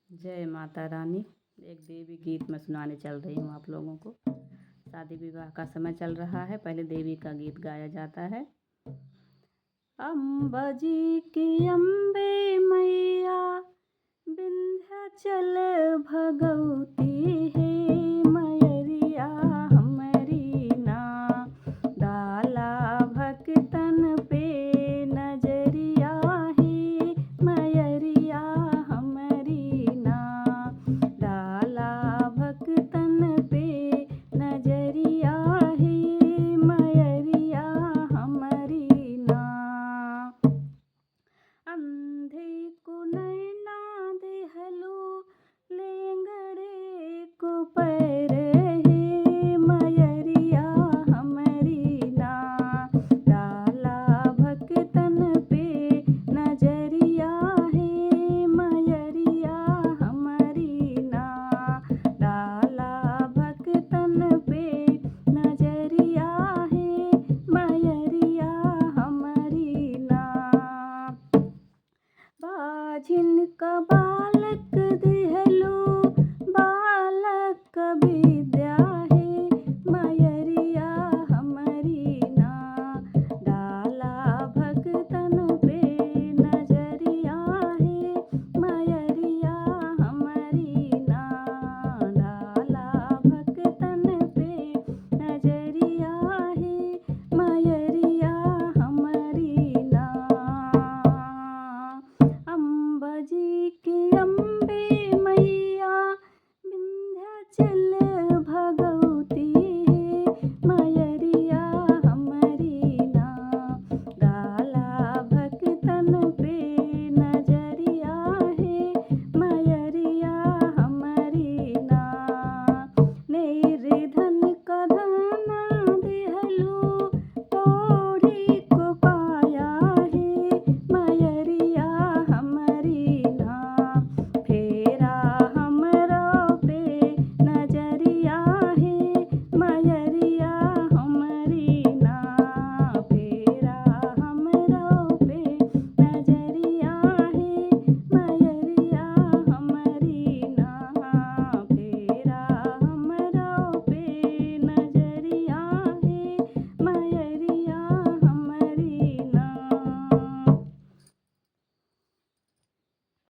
जय माता रानी। एक देवी गीत मैं सुनाने चल रही हूँ आप लोगों को। शादी विवाह का समय चल रहा है, पहले देवी का गीत गाया जाता है। अम्बा जी की अम्बे मैया विंध्याचल भगवती है, मयरिया हमरी ना डाला भक्तन पे नजरिया है, मयरिया हमरी ना डाला भक्तन पे नजरिया है, मयरिया हमरी ना। अंधे को नैना देहलो, लेंगड़े को पैर है, मयरिया हमरी ना डाला भक्तन पे नजरिया है, मयरिया हमरी ना डाला भक्तन पे नजरिया है, मयरिया हमरी ना। बाझिन का बाल